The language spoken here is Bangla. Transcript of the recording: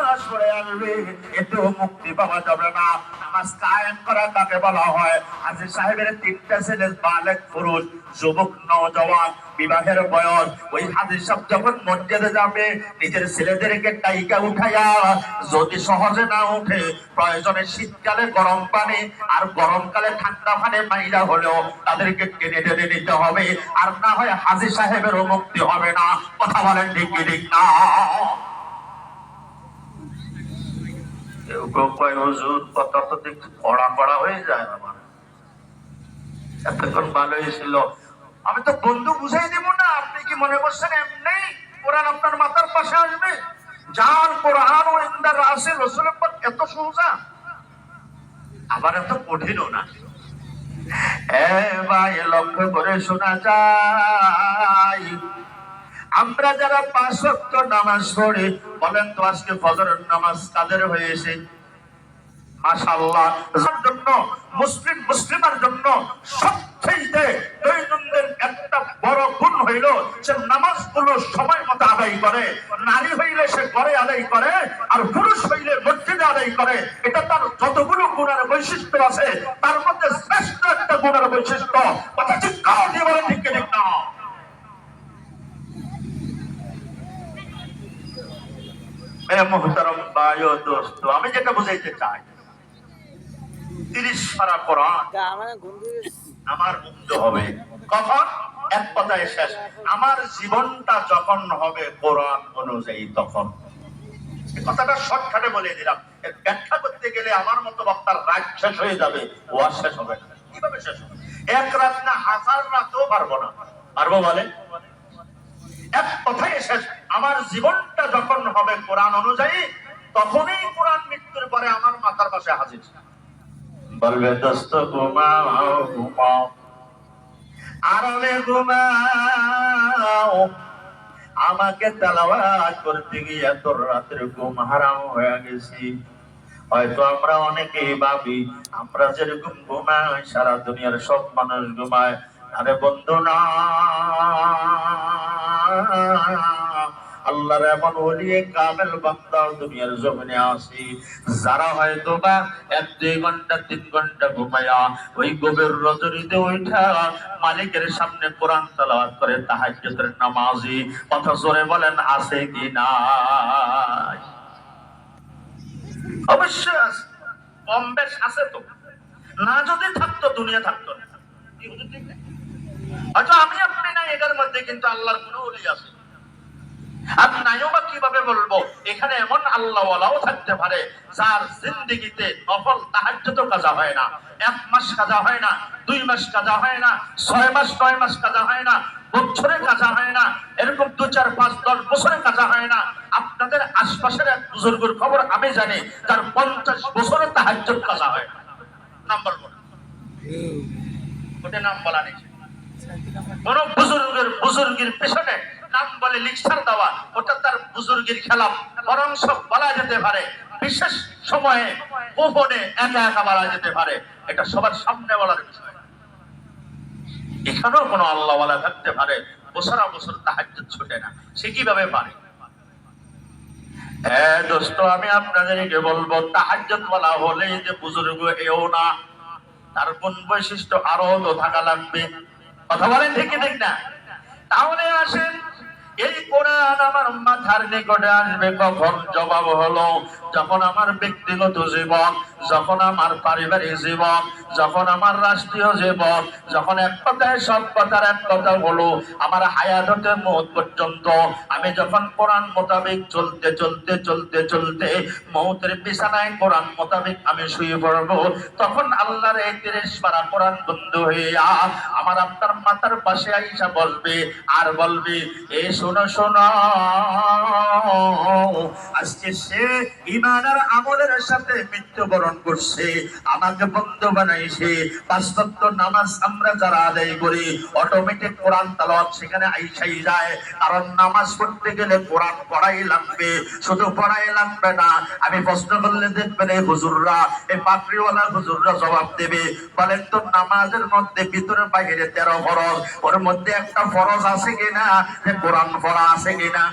নামাজ পড়ে আসবে, এতেও মুক্তি পাওয়া যাবে না। নামাজ কায়েম করা তাকে বলা হয়। হাজী সাহেবের 3টা ছেলে বালেগ পুরুষ, যুবক নওজওয়ান, বিবাহের বয়স। ওই হাজী সাহেব যখন মসজিদে যাবে, নিজের ছেলেদেরকে টাইকা উঠাইয়া, যদি সহজে না উঠে প্রয়োজনে শীতকালে গরম পানি আর গরমকালে ঠান্ডা পানি মাইরা হলেও তাদেরকে টেনে টেনে নিতে হবে, আর না হয় হাজী সাহেবেরও মুক্তি হবে না। কথা বলেন ঠিক কি ঠিক না? কেউ কেউ কয় হুজুর কথা তো দেখছি কড়া কড়া হয়ে যায় আমার, এতক্ষণ ভালোই ছিল। আমি তো বন্ধু বুঝাই দেব না, আপনি কি মনে করছেন এমনি কোরআন আপনার মাথার পাশে আসবে? যার কোরআন ও ইনদা রাসে রাসূলের পর এত সোজা, আবার এত কঠিনও না। ভাই লক্ষ্য করে শোনা যায়, আমরা যারা 5 ওয়াক্ত নামাজ পড়ি, বলেন তো আজকে ফজরের নামাজ কাদের হয়েছে? মাশাআল্লাহ। যার জন্য মুসলিমের জন্য সবচেয়ে দৈনন্দিন একটা বড় গুণ হইল সে নামাজগুলো সময় মতো আদায় করে। নারী হইলে সে ঘরে আদায় করে, আর পুরুষ হইলে মসজিদে আদায় করে। এটা তার যতগুলো গুণের বৈশিষ্ট্য আছে তার মধ্যে শ্রেষ্ঠ একটা গুণের বৈশিষ্ট্য। কথা ঠিক কারণে বলেন ঠিক ঠিক না? মেরে মুহতারাম ভাই ও দোস্ত, আমি যেটা বুঝাইতে চাই, 30 পারা কোরআন আমার মুক্ত হবে কখন? এক কথায় শেষ, আমার জীবনটা যখন হবে কোরআন অনুযায়ী তখন। কথাটা শর্টকাটে বলে দিলাম, ব্যাখ্যা করতে গেলে আমার মতো বক্তার রাত শেষ হয়ে যাবে, ওয়াজ শেষ হবে না। কিভাবে শেষ হবে? এক রাত না 1000 রাতও পারবো না। পারবো বলে? এক কথায় শেষ, আমার জীবনটা যখন হবে কোরআন অনুযায়ী তখনই কোরআন মৃত্যুর পরে আমার মাথার পাশে হাজির। বলবে দোস্ত ঘুমাও ঘুমাও, আরামে ঘুমাও, আমাকে তেলাওয়াত করতে গিয়ে এত রাতের ঘুম হারাম হয়ে গেছি। হয়তো আমরা অনেকেই ভাবি আমরা যেরকম ঘুমাই সারা দুনিয়ার সব মানুষ ঘুমায়। আরে বন্ধু না, আল্লাহর এমন ওলিয়ে কামেল বান্দা দুনিয়ার জমিনে আসি, যারা হয়তো বা 1-2 ঘন্টা 3 ঘন্টা ঘুমায়া ওই গভীর রজনীতে ওইটা মালিকের সামনে কোরআন তেলাওয়াত করে তাহাজ্জুদের নামাজি। কথা জোরে বলেন আছে কি নাই? অবশ্যই আছে, কম বেশ আছে তো। না যদি থাকতো দুনিয়া থাকতো না। হয়তো আমি আপনি নাই এটার মধ্যে, কিন্তু আল্লাহর কোন ওলি আছে। আর নাইও বা কিভাবে বলবো? এখানে এমন আল্লাহওয়ালাও থাকতে পারে যার জিন্দেগিতে নফল তাহাজ্জুদও কাজা হয় না, 1 মাস কাজা হয় না, 2 মাস কাজা হয় না, 6 মাস 9 মাস কাজা হয় না, বছরে কাজা হয় না, এরকম 2, 4, 5, 10 বছরে কাজা হয় না। আপনাদের আশপাশের এক বুজুর্গের খবর আমি জানি, যার 50 বছরে তাহাজ্জুদ কাজা হয় না। নাম্বার 1 ওটা নাম বলা নেই। কোন বুজুর্গের পেছনে নাম বলে লিখছার দেওয়া, ওটা তার বুজুর্গের খেলাফ। বরং সব বলা যেতে পারে বিশেষ সময়ে গোপনে একা একা বলা যেতে পারে, এটা সবার সামনে বলার বিষয়। এখানেও কোনো আল্লাহওয়ালা থাকতে পারে বছর বছর তাহাজ্জুদ ছুটে না, সে কিভাবে পারে? দোস্ত, আমি আপনাদেরকে বলবো তাহাজ্জুদ ওয়ালা হলে যে বুজুর্গ এও না, তার কোন বৈশিষ্ট্য আরো তো থাকা লাগবে। কথা বলেন ঠিক ঠিক না? তাহলে আসেন, এই কোরআন আমার মাথার নিকটে আসবে কখন? জবাব হলো যখন আমার ব্যক্তিগত জীবন, যখন আমার পারিবারিক জীবন, যখন আমার রাষ্ট্রীয় জীবন, যখন এক কথায় সব কথার এক কথা হলো আমার হায়াত হতে মওত পর্যন্ত আমি যখন কোরআন মোতাবেক চলতে চলতে চলতে চলতে মওতের বিছানায় কোরআন মোতাবেক আমি শুয়ে পড়বো, তখন আল্লাহর এই 30 পারা কোরআন বন্ধ হইয়া আমার আপনার মাথার পাশে আইসা বসবে আর বলবে, এই শোনো শোনো, আজকে সে ঈমান আর আমলের সাথে মৃত্যুবরণ করছে, আমাকে বন্ধু বানাইছে। 5 ওয়াক্ত নামাজ আমরা যারা আদায় করি অটোমেটিক কোরআন তেলাওয়াত সেখানে আইসাই যায়, কারণ নামাজ পড়তে গেলে কোরআন পড়াই লাগবে। শুধু পড়াই লাগবে না, আমি প্রশ্ন করলে দেখবেন এই হুজুররা, এই পাগড়িওয়ালা হুজুররা জবাব দেবে। বলেন তো নামাজের মধ্যে ভিতরে বাইরে 13 ফরজ, ওর মধ্যে একটা ফরজ আছে কিনা যে কোরআন পড়া আছে কিনা?